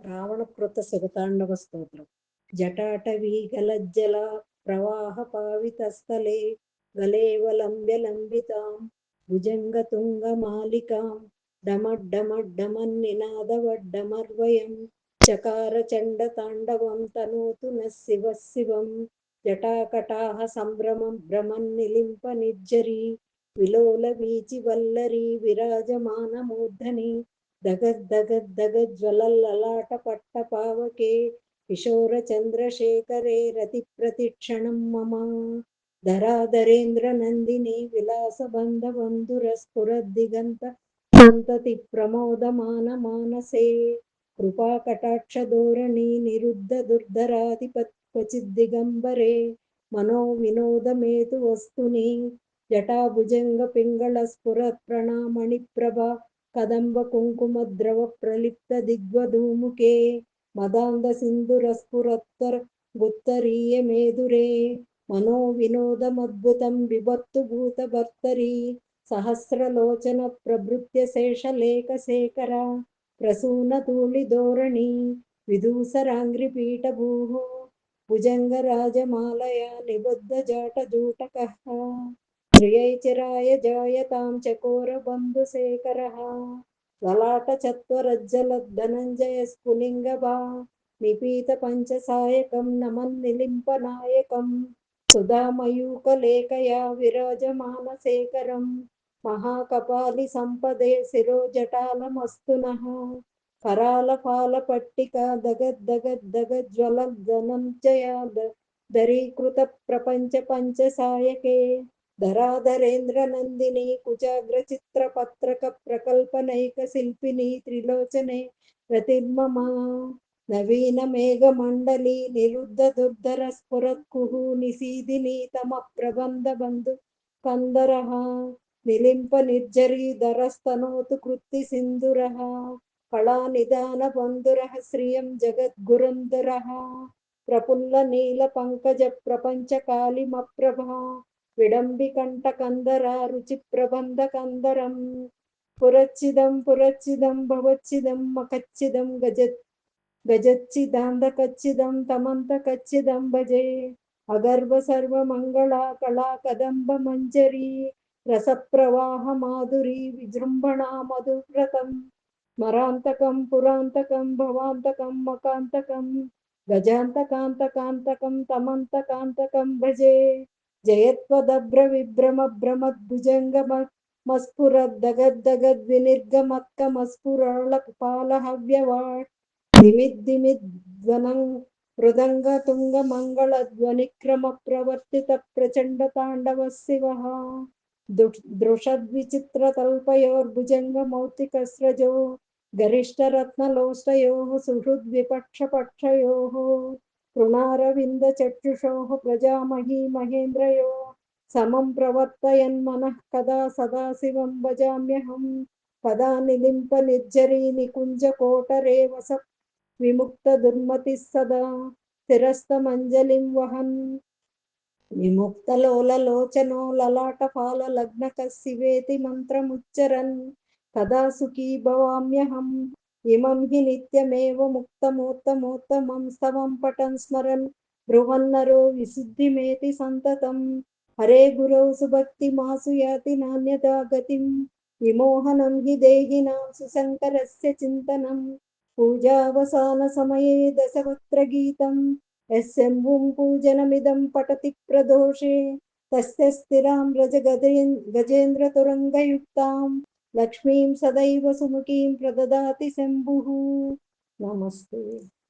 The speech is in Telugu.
రావణకృత శతతాండవ స్తోత్రం. జటాటవీ గలజ్జల ప్రవాహ పావితస్థలే గలేవలంబ్య లంబితాం భుజంగతుంగమాలికాం డమడ్డమడ్డమన్నినాదవడ్డమర్వయం చకార చండ తాండవం తనోతు నః శివః శివం జటాకటాహ సంభ్రమం భ్రమన్నిలింప నిర్జరీ విలోల వీచి వల్లరీ విరాజమానమూర్ధని దగద్దగద్దగజ్వలల్లలాట పట్టపావకే కిశోర చంద్రశేఖరే రతి ప్రతిక్షణం మమ ధరాధరేంద్ర నందిని విలాస బంధ బంధుర స్ఫురద్దిగంత సంతతి ప్రమోదమాన మానసే కృపా కటాక్ష ధోరణి నిరుద్ధ దుర్ధరాధిపత్ క్వచిద్దిగంబరే మనో వినోదమేతు వస్తుని జటాభుజంగ పింగళ స్ఫురత్ ప్రణామణి ప్రభా కదంబ కుంకుమ ద్రవ ప్రలిప్త దిగ్వధూముకే మదాంద సింధుర స్ఫురత్తర గుత్తరీయ మేధురే మనో వినోదమద్భుతం బిభర్తు భూత భర్తరీ సహస్రలోచన ప్రభృత్య శేషలేఖ శేఖర ప్రసూన తూళి ధోరణి విదూసరాంగ్రి పీఠభూః భుజంగ రాజమాలయా నిబద్ధ జాట జూటకః శ్రియైచిరాయ జాయతాం చకోర బంధుశేఖరః లలాట చత్వరజ్జలద్ధనంజయ స్ఫులింగభా నిపీత పంచసాయకం నమన్నిలింపనాయకం సుధామయూకలేఖయా విరాజమాన శేఖరం మహాకపాలి సంపదే శిరోజటాలమస్తు నః కరాల పాల పట్టిక దగద్దగద్దగజ్వలద్ధనంజయ దరీకృత ప్రపంచ పంచసాయకే ధరాధరేంద్ర నందిని కుచాగ్ర చిత్ర పత్రక ప్రకల్పనైక శిల్పిని త్రిలోచనే రతిర్మమ నవీన మేఘ మండలి నిరుద్ధ దుర్ధర స్ఫురత్కుహు నిశీదిని తమ ప్రబంధ బంధు కందరః నిలింప నిర్జరీ ధరస్తనోతు కృత్తి సింధురః కళా నిదాన బంధురః శ్రియం జగద్గురంధరః ప్రఫుల్ల నీల పంకజ ప్రపంచ కాళిమప్రభా విడంబికంఠ కందర రుచి ప్రబంధ కందరం పురచ్చిదం పురచ్చిదం భవచ్చిదం మకచ్చిదం గజచ్చిదాంధకచ్చిదం తమంత కచ్చిదం భజే అగర్భ సర్వ మంగళ కళా కదంబ మంజరీ రసప్రవాహ మాధురీ విజృంభణా మధువ్రతం స్మరాంతకం పురాంతకం భవాంతకం మకాంతకం గజాంతకాంతకాంతకం తమంతకాంతకం భజే జయత్వదభ్ర విభ్రమ భ్రమద్భుజంగ మస్ఫురద్దగద్దగద్వినిర్గమత్కమస్ఫురళ పాలహవ్యవాట్ దిమిద్దిమిద్వనం మృదంగ తుంగ మంగళ ధ్వనిక్రమ ప్రవర్తిత ప్రచండ తాండవ శివః దృషద్విచిత్ర తల్పయోర్భుజంగ మౌక్తికస్రజో గరిష్ట రత్నలోష్టయోః సుహృద్విపక్షపక్షయోః తృణారవింద చక్షుషోః ప్రజామహీ మహేంద్రయోః సమం ప్రవర్తయన్ మనః కదా సదాశివం భజామ్యహం పదా నిలింప నిర్జరీ నికుంజ కోటరే వస విముక్త దుర్మతి సదా శిరస్తమంజలిం వహన్ విముక్తలోలలోచనో లలాటఫాల లగ్నక శివేతి మంత్రముచ్చరన్ కదా సుఖీ భవామ్యహం ఇమం హి నిత్యమేవ ముక్తమోత్తమోత్తమం స్తవం పఠన్ స్మరన్ బ్రువన్నరో విశుద్ధిమేతి సంతతం హరే గురౌ సుభక్తి మాసు యాతి నాన్యదా గతిం విమోహనం హి దేహినాం సుశంకరస్య చింతనం పూజావసాన సమయే దశవక్త్ర గీతం యస్యంభుం పూజనమిదం పఠతి ప్రదోషే తస్య స్థిరాం రజ గజేంద్ర తురంగయుక్తాం లక్ష్మీం సదైవ సుముఖీం ప్రదదాతి శంభుః. నమస్తే.